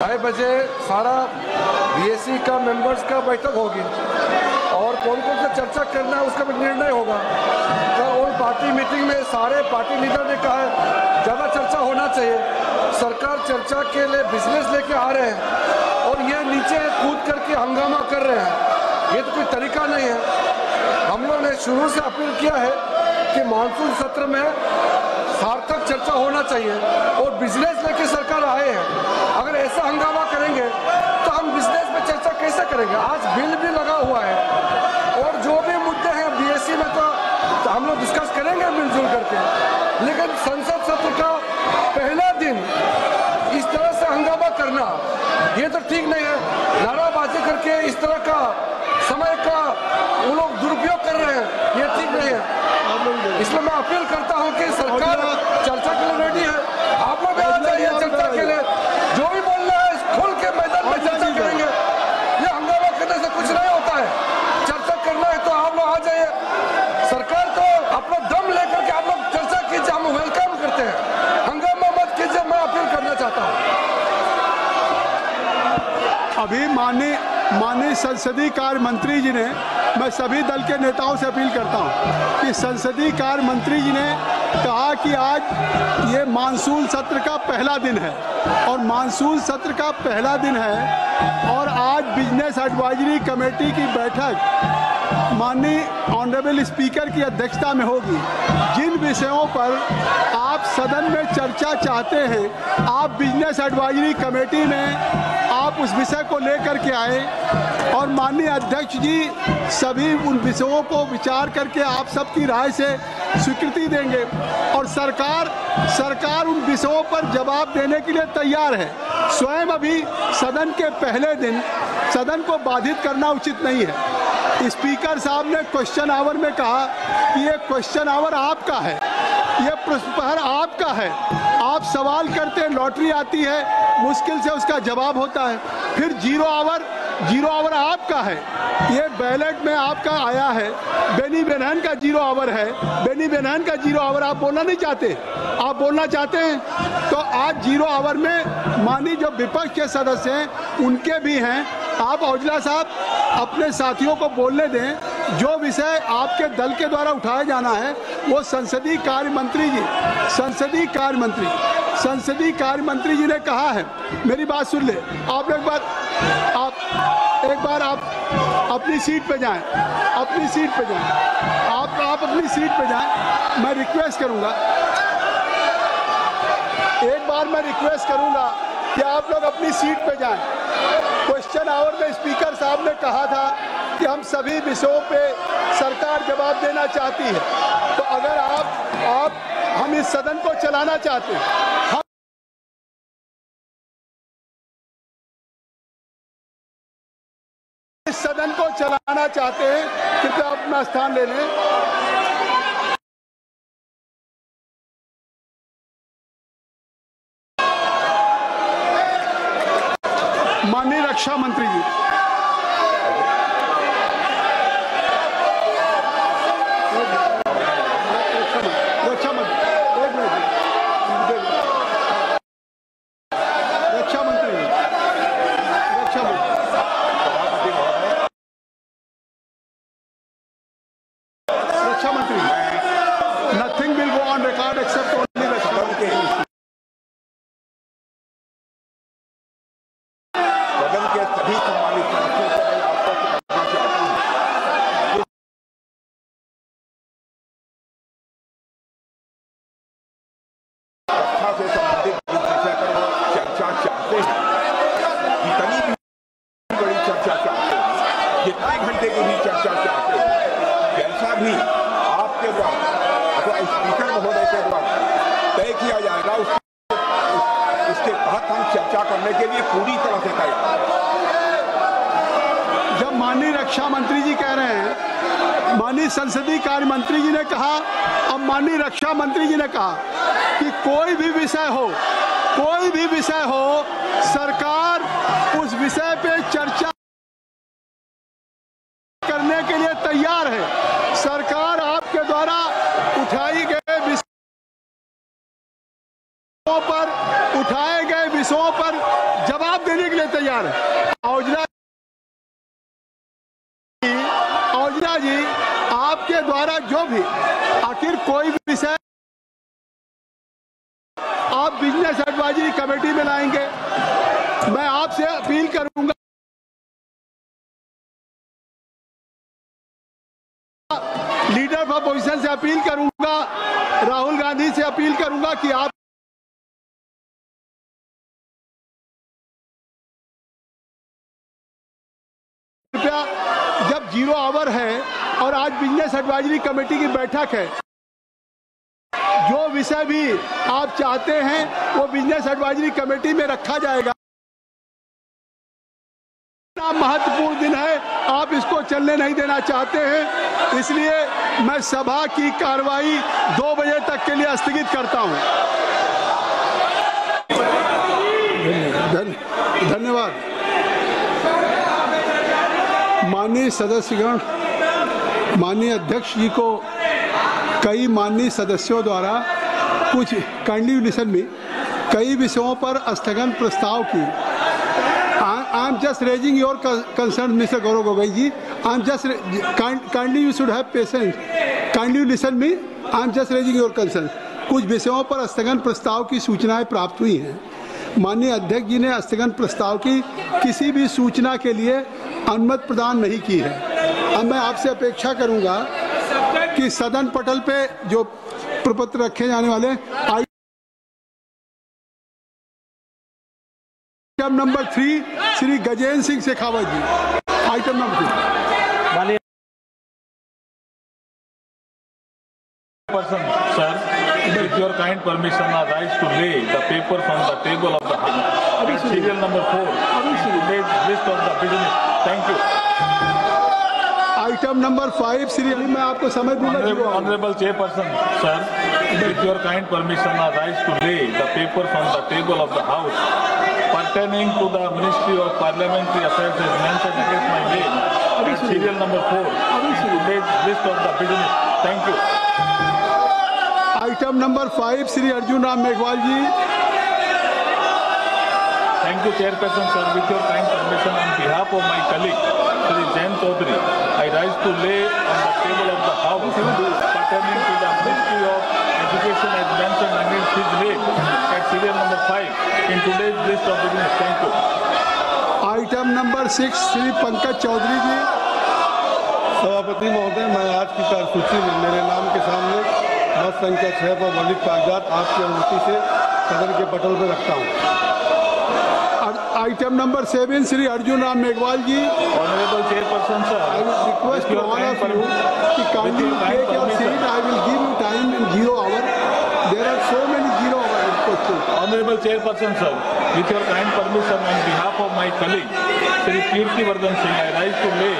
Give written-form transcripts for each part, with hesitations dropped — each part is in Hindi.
ढाई बजे सारा बीएससी का मेंबर्स का बैठक होगी और कौन कौन सा चर्चा करना है उसका भी निर्णय होगा। तो उन पार्टी मीटिंग में सारे पार्टी लीडर ने कहा है ज़्यादा चर्चा होना चाहिए। सरकार चर्चा के लिए बिजनेस लेके आ रहे हैं और ये नीचे कूद करके हंगामा कर रहे हैं, ये तो कोई तरीका नहीं है। हम लोग ने शुरू से अपील किया है कि मानसून सत्र में सार्थक चर्चा होना चाहिए और बिजनेस लेके सरकार आए हैं। अगर ऐसा हंगामा करेंगे तो हम बिजनेस में चर्चा कैसे करेंगे। आज बिल भी लगा हुआ है और जो भी मुद्दे हैं बीएससी में तो हम लोग डिस्कस करेंगे मिलजुल करके, लेकिन संसद सत्र का पहला दिन इस तरह से हंगामा करना ये तो ठीक नहीं है। नाराबाजी करके इस तरह का समय का वो लोग दुरुपयोग कर रहे हैं, ये ठीक नहीं है। इसलिए मैं अपील करता हूं कि सरकार चर्चा के लिए रेडी है। आप लोग आ जाइए चर्चा के लिए, जो भी बोलना है खुल के मैदान में चर्चा करेंगे। ये हंगामा करने से कुछ नहीं होता है। चर्चा करना है तो आप लोग आ जाइए, सरकार को अपना दम लेकर के आप लोग चर्चा कीजिए, हम वेलकम करते हैं। हंगामा मत कीजिए, मैं अपील करना चाहता हूँ। अभी माननीय संसदीय कार्य मंत्री जी ने, मैं सभी दल के नेताओं से अपील करता हूं कि संसदीय कार्य मंत्री जी ने कहा कि आज ये मानसून सत्र का पहला दिन है और मानसून सत्र का पहला दिन है और आज बिजनेस एडवाइजरी कमेटी की बैठक माननीय ऑनरेबल स्पीकर की अध्यक्षता में होगी। जिन विषयों पर आप सदन में चर्चा चाहते हैं, आप बिजनेस एडवाइजरी कमेटी में आप उस विषय को लेकर के आए और माननीय अध्यक्ष जी सभी उन विषयों को विचार करके आप सबकी राय से स्वीकृति देंगे और सरकार उन विषयों पर जवाब देने के लिए तैयार है। स्वयं अभी सदन के पहले दिन सदन को बाधित करना उचित नहीं है। स्पीकर साहब ने क्वेश्चन आवर में कहा कि ये क्वेश्चन आवर आपका है, ये प्रश्न प्रहर आपका है। आप सवाल करते हैं, लॉटरी आती है, मुश्किल से उसका जवाब होता है। फिर जीरो आवर आपका है, ये बैलेट में आपका आया है। बेनी बेनहन का जीरो आवर है, बेनी बेनहन का जीरो आवर आप बोलना नहीं चाहते, आप बोलना चाहते हैं तो आज जीरो आवर में माननीय जो विपक्ष के सदस्य हैं उनके भी हैं। आप औजला साहब अपने साथियों को बोलने दें। जो विषय आपके दल के द्वारा उठाया जाना है वो संसदीय कार्य मंत्री जी ने कहा है। मेरी बात सुन ले, आप एक बार आप अपनी सीट पे जाएं, आप अपनी सीट पे जाएं। मैं रिक्वेस्ट करूंगा, एक बार मैं रिक्वेस्ट करूंगा कि आप लोग अपनी सीट पे जाएं। क्वेश्चन आवर में स्पीकर साहब ने कहा था कि हम सभी विषयों पे सरकार जवाब देना चाहती है, तो अगर हम इस सदन को चलाना चाहते हैं, इस सदन को चलाना चाहते हैं, कृपया अपना स्थान ले लें। माननीय रक्षा मंत्री जी, nothing will go on record except only रक्षा मंत्री। सदन के सभी सम्मानित सदस्यों को मैं आपको बताना चाहता हूं, रक्षा से संबंधित जिस विषय पर चर्चा चाहते हैं, जितनी भी बड़ी चर्चा चाहते हैं, जितने घंटे की भी चर्चा चाहते हैं, जैसा भी आपके द्वारा अथवा स्पीकर महोदय के द्वारा तय किया जाएगा उसके तहत हम चर्चा करने के लिए पूरी तरह से तैयार हैं। जब माननीय रक्षा मंत्री जी कह रहे हैं, माननीय संसदीय कार्य मंत्री जी ने कहा, अब माननीय रक्षा मंत्री जी ने कहा कि कोई भी विषय हो सरकार उस विषय पे चर्चा करने के लिए तैयार है। सरकार आपके द्वारा उठाए गए विषयों पर जवाब देने जा रहे हैं। औजला जी, आपके द्वारा जो भी आखिर कोई भी विषय आप बिजनेस एडवाइजरी कमेटी में लाएंगे, मैं आपसे अपील करूंगा, लीडर ऑफ अपोजिशन से अपील करूंगा, राहुल गांधी से अपील करूंगा कि आप कृपया, जब 0 आवर है और आज बिजनेस एडवाइजरी कमेटी की बैठक है, जो विषय भी आप चाहते हैं वो बिजनेस एडवाइजरी कमेटी में रखा जाएगा। महत्वपूर्ण दिन है, आप इसको चलने नहीं देना चाहते हैं, इसलिए मैं सभा की कार्रवाई 2 बजे तक के लिए स्थगित करता हूं। धन्यवाद। माननीय सदस्यगण, माननीय अध्यक्ष जी को कई माननीय सदस्यों द्वारा कुछ काइंडली लिसन में कई विषयों पर स्थगन प्रस्ताव की। I am just raising your concern mister Gaurav Gogoi ji. I am just kindly you should have patience, kindly listen me. I am just raising your concern. कुछ विषयों पर स्थगन प्रस्ताव की सूचनाएं प्राप्त हुई हैं। माननीय अध्यक्ष जी ने स्थगन प्रस्ताव की किसी भी सूचना के लिए अनुमति प्रदान नहीं की है। अब मैं आपसे अपेक्षा करूंगा कि सदन पटल पे जो प्रपत्र रखे जाने वाले item number 3 Shri Gajendra Singh Shekhawat ji, item number 3। Sir, with your kind permission, I rise to lay the papers on the table of the House. Serial number 4 in today's list of the business. Thank you. Item number 5 Shri, मैं आपको समय दूंगा। Honorable Chairperson, sir, with your kind permission, I rise to lay the papers on the table of the House pertaining to the Ministry of Parliamentary Affairs as mentioned against my name at serial number 4 in today's list of the business. Thank you. Item number 5 Shri Arjun Ram Meghwal ji. Thank you, Chairperson, sir. With your kind permission, on behalf of my colleague, Shri Jain Chaudhary, I rise to lay on the table of the House pertaining to the Ministry of Education as mentioned against his name at serial number 5 in today's list of business. Thank you. Item number 6 Shri Pankaj Chaudhary ji. सभापति महोदय, मैं आज की कार्यसूची में मेरे नाम के सामने बस संख्या 6 पर वर्णित कागजात आपकी अनुमति से सदन के पटल पर रखता हूँ। Item number 7 Shri Arjun Ram Meghwal ji. Honorable Chairperson, sir, I will request all of you to kindly take your seat. I will give you time in 0 hour. There are so many 0 hour questions. Honorable Chairperson, sir, with your kind permission, on behalf of my colleague, Shri Kirti Vardhan Singh, I rise to lay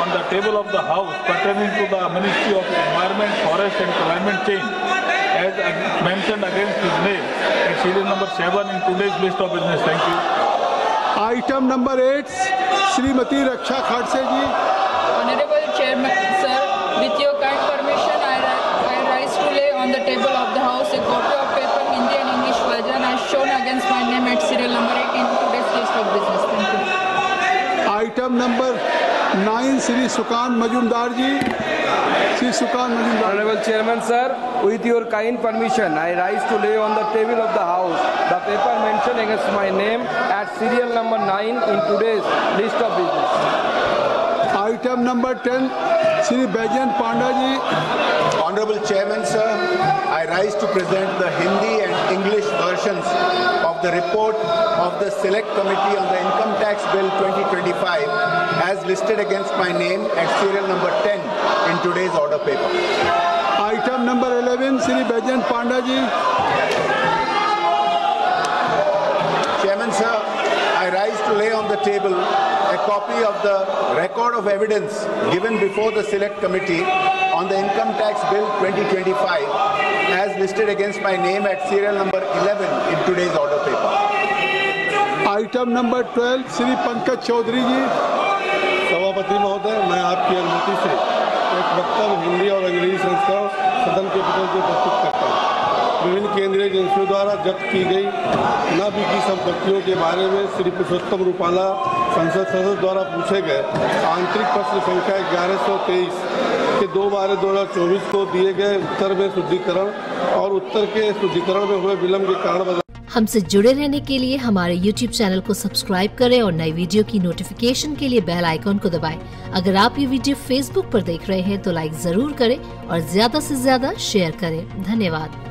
on the table of the House pertaining to the Ministry of Environment, Forest and Climate Change as mentioned against his name at serial number 7 in today's list of business. Thank you. Item number 8 Shrimati Raksha Khadse ji. Honorable Chairman, sir, with your kind permission, I rise to lay on the table of the House a copy of paper Hindi and English version as shown against my name at serial number 8 in today's list of business. Thank you. Item number 9 Shri Sukanta Majumdar ji. Shri Sukanta Majumdar. Honorable Chairman, sir, with your kind permission, I rise to lay on the table of the House the paper mentioned against my name at serial number 9 in today's list of business. Item number 10 Shri Baijayant Panda ji. Honorable Chairman, sir, I rise to present the Hindi and English versions of the report of the Select Committee on the Income Tax Bill 2025 as listed against my name at serial number 10 in today's order paper. Item number 11 Shri Baijayant Panda ji. Chairman, sir, I rise to lay on the table a copy of the record of evidence given before the Select Committee on the Income Tax Bill 2025 as listed against my name at serial number 11 in today's order paper. Item number 12 Shri Pankaj Chaudhary ji. सभापति महोदय, मैं आपकी अनुमति से एक वक्तव्य हिंदी और अंग्रेजी संस्करण सदन के पटल पर प्रस्तुत करता हूँ। विभिन्न केंद्रीय एजेंसियों द्वारा जब्त की गई न बिकी संपत्तियों के बारे में श्री पुरुषोत्तम रूपाला संसद सदस्य द्वारा पूछे गए आंतरिक प्रश्न संख्या 1123 के 2/12/2024 को दिए गए उत्तर में शुद्धिकरण और उत्तर के शुद्धिकरण में हुए विलम्ब के कारण हमसे जुड़े रहने के लिए हमारे YouTube चैनल को सब्सक्राइब करें और नई वीडियो की नोटिफिकेशन के लिए बेल आइकॉन को दबाएं। अगर आप ये वीडियो Facebook पर देख रहे हैं तो लाइक जरूर करें और ज्यादा से ज्यादा शेयर करें। धन्यवाद।